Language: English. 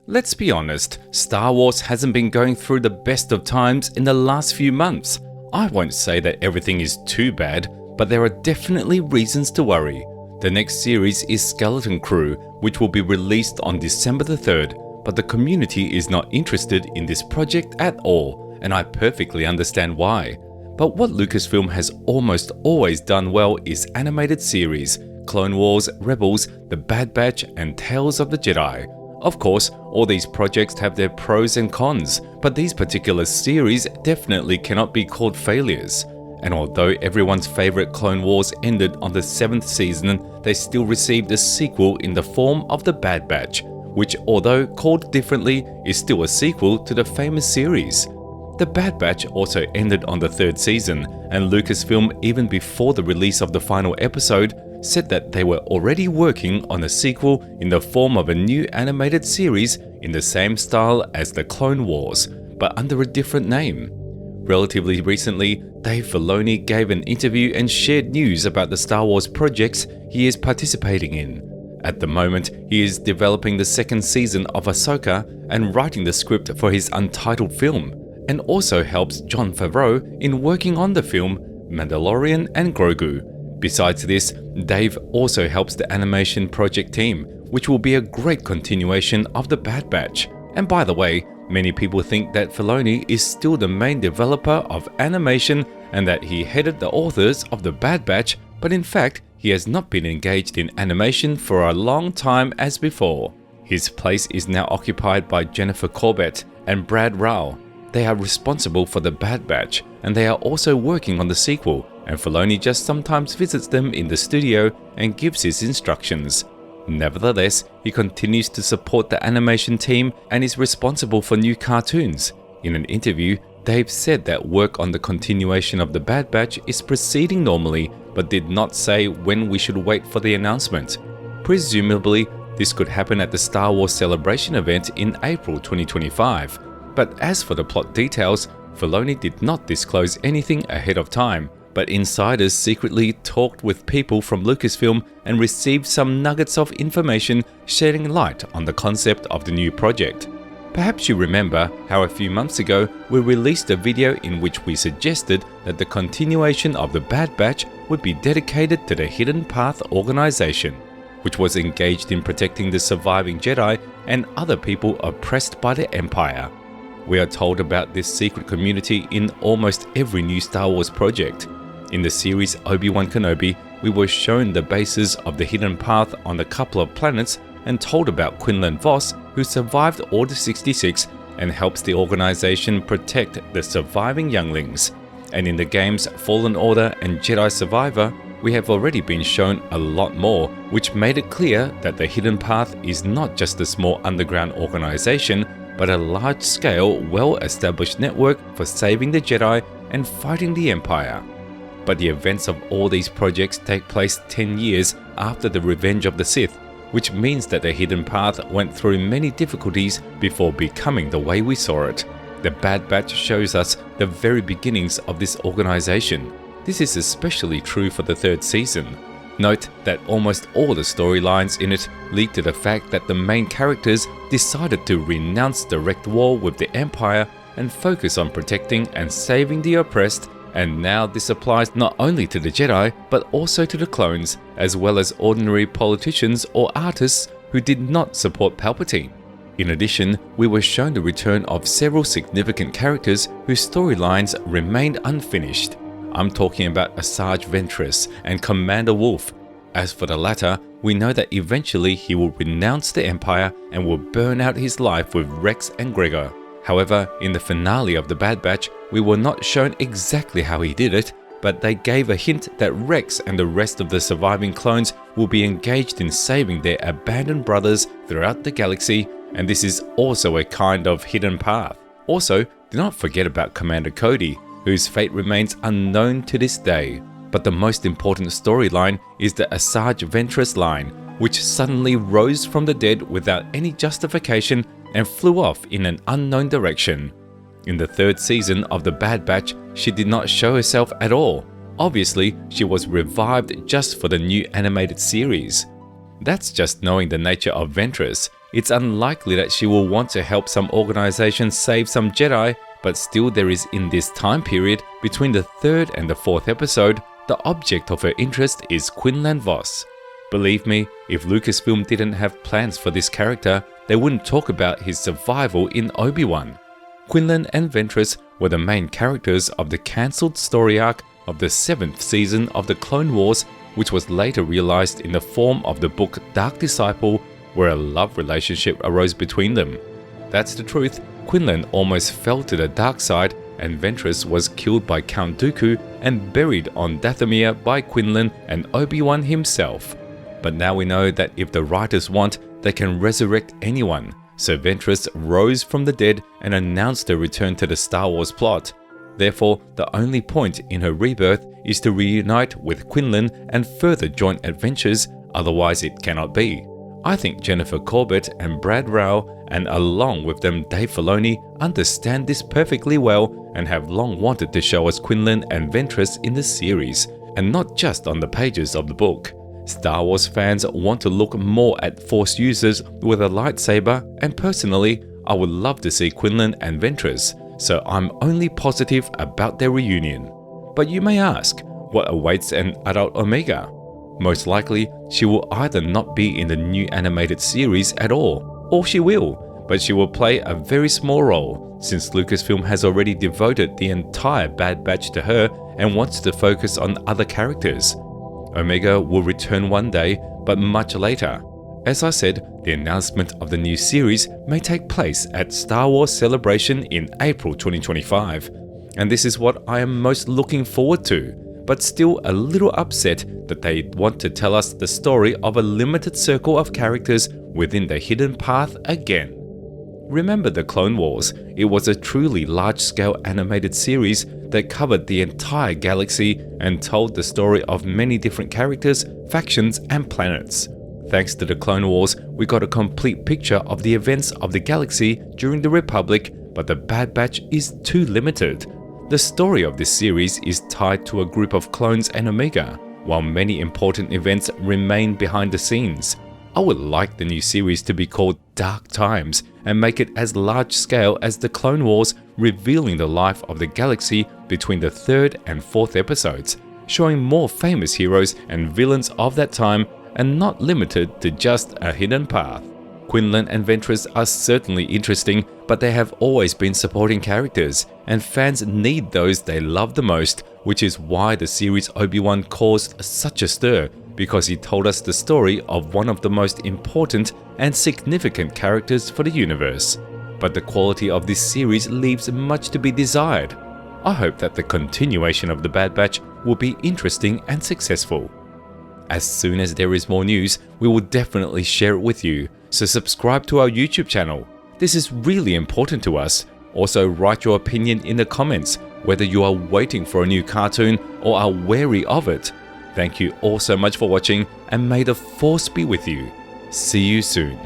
Let's be honest, Star Wars hasn't been going through the best of times in the last few months. I won't say that everything is too bad, but there are definitely reasons to worry. The next series is Skeleton Crew, which will be released on December the 3rd, but the community is not interested in this project at all, and I perfectly understand why. But what Lucasfilm has almost always done well is animated series, Clone Wars, Rebels, The Bad Batch, and Tales of the Jedi. Of course, all these projects have their pros and cons, but these particular series definitely cannot be called failures. And although everyone's favorite Clone Wars ended on the 7th season, they still received a sequel in the form of The Bad Batch, which, although called differently, is still a sequel to the famous series. The Bad Batch also ended on the 3rd season, and Lucasfilm, even before the release of the final episode, said that they were already working on a sequel in the form of a new animated series in the same style as the Clone Wars, but under a different name. Relatively recently, Dave Filoni gave an interview and shared news about the Star Wars projects he is participating in. At the moment, he is developing the 2nd season of Ahsoka and writing the script for his untitled film, and also helps Jon Favreau in working on the film Mandalorian and Grogu. Besides this, Dave also helps the animation project team, which will be a great continuation of The Bad Batch. And by the way, many people think that Filoni is still the main developer of animation and that he headed the authors of The Bad Batch, but in fact, he has not been engaged in animation for a long time as before. His place is now occupied by Jennifer Corbett and Brad Rau. They are responsible for The Bad Batch, and they are also working on the sequel, and Filoni just sometimes visits them in the studio and gives his instructions. Nevertheless, he continues to support the animation team and is responsible for new cartoons. In an interview, Dave said that work on the continuation of The Bad Batch is proceeding normally, but did not say when we should wait for the announcement. Presumably, this could happen at the Star Wars Celebration event in April 2025. But as for the plot details, Filoni did not disclose anything ahead of time, but insiders secretly talked with people from Lucasfilm and received some nuggets of information shedding light on the concept of the new project. Perhaps you remember how a few months ago we released a video in which we suggested that the continuation of The Bad Batch would be dedicated to the Hidden Path organization, which was engaged in protecting the surviving Jedi and other people oppressed by the Empire. We are told about this secret community in almost every new Star Wars project. In the series Obi-Wan Kenobi, we were shown the bases of the Hidden Path on a couple of planets and told about Quinlan Vos, who survived Order 66 and helps the organization protect the surviving younglings. And in the games Fallen Order and Jedi Survivor, we have already been shown a lot more, which made it clear that the Hidden Path is not just a small underground organization, but a large-scale, well-established network for saving the Jedi and fighting the Empire. But the events of all these projects take place 10 years after the Revenge of the Sith, which means that the Hidden Path went through many difficulties before becoming the way we saw it. The Bad Batch shows us the very beginnings of this organization. This is especially true for the 3rd season. Note that almost all the storylines in it lead to the fact that the main characters decided to renounce direct war with the Empire and focus on protecting and saving the oppressed, and now this applies not only to the Jedi but also to the clones, as well as ordinary politicians or artists who did not support Palpatine. In addition, we were shown the return of several significant characters whose storylines remained unfinished. I'm talking about Asajj Ventress and Commander Wolffe. As for the latter, we know that eventually he will renounce the Empire and will burn out his life with Rex and Gregor. However, in the finale of The Bad Batch, we were not shown exactly how he did it, but they gave a hint that Rex and the rest of the surviving clones will be engaged in saving their abandoned brothers throughout the galaxy, and this is also a kind of hidden path. Also, do not forget about Commander Cody, whose fate remains unknown to this day. But the most important storyline is the Asajj Ventress line, which suddenly rose from the dead without any justification and flew off in an unknown direction. In the 3rd season of The Bad Batch, she did not show herself at all. Obviously, she was revived just for the new animated series. That's just knowing the nature of Ventress. It's unlikely that she will want to help some organization save some Jedi, but still there is in this time period between the 3rd and the 4th episode, the object of her interest is Quinlan Vos. Believe me, if Lucasfilm didn't have plans for this character, they wouldn't talk about his survival in Obi-Wan. Quinlan and Ventress were the main characters of the cancelled story arc of the 7th season of the Clone Wars, which was later realized in the form of the book Dark Disciple, where a love relationship arose between them. That's the truth, Quinlan almost fell to the dark side, and Ventress was killed by Count Dooku and buried on Dathomir by Quinlan and Obi-Wan himself. But now we know that if the writers want, they can resurrect anyone, so Ventress rose from the dead and announced her return to the Star Wars plot. Therefore, the only point in her rebirth is to reunite with Quinlan and further joint adventures, otherwise it cannot be. I think Jennifer Corbett and Brad Rau, and along with them Dave Filoni, understand this perfectly well and have long wanted to show us Quinlan and Ventress in the series, and not just on the pages of the book. Star Wars fans want to look more at Force users with a lightsaber, and personally, I would love to see Quinlan and Ventress, so I'm only positive about their reunion. But you may ask, what awaits an adult Omega? Most likely, she will either not be in the new animated series at all, or she will, but she will play a very small role, since Lucasfilm has already devoted the entire Bad Batch to her and wants to focus on other characters. Omega will return one day, but much later. As I said, the announcement of the new series may take place at Star Wars Celebration in April 2025, and this is what I am most looking forward to, but still a little upset that they want to tell us the story of a limited circle of characters within the Hidden Path again. Remember the Clone Wars? It was a truly large-scale animated series that covered the entire galaxy and told the story of many different characters, factions, and planets. Thanks to the Clone Wars, we got a complete picture of the events of the galaxy during the Republic, but the Bad Batch is too limited. The story of this series is tied to a group of clones and Omega, while many important events remain behind the scenes. I would like the new series to be called Dark Times and make it as large scale as the Clone Wars, revealing the life of the galaxy between the 3rd and 4th episodes, showing more famous heroes and villains of that time and not limited to just a hidden path. Quinlan and Ventress are certainly interesting, but they have always been supporting characters, and fans need those they love the most, which is why the series Obi-Wan caused such a stir, because he told us the story of one of the most important and significant characters for the universe. But the quality of this series leaves much to be desired. I hope that the continuation of the Bad Batch will be interesting and successful. As soon as there is more news, we will definitely share it with you, so subscribe to our YouTube channel. This is really important to us. Also, write your opinion in the comments, whether you are waiting for a new cartoon or are wary of it. Thank you all so much for watching, and may the Force be with you. See you soon.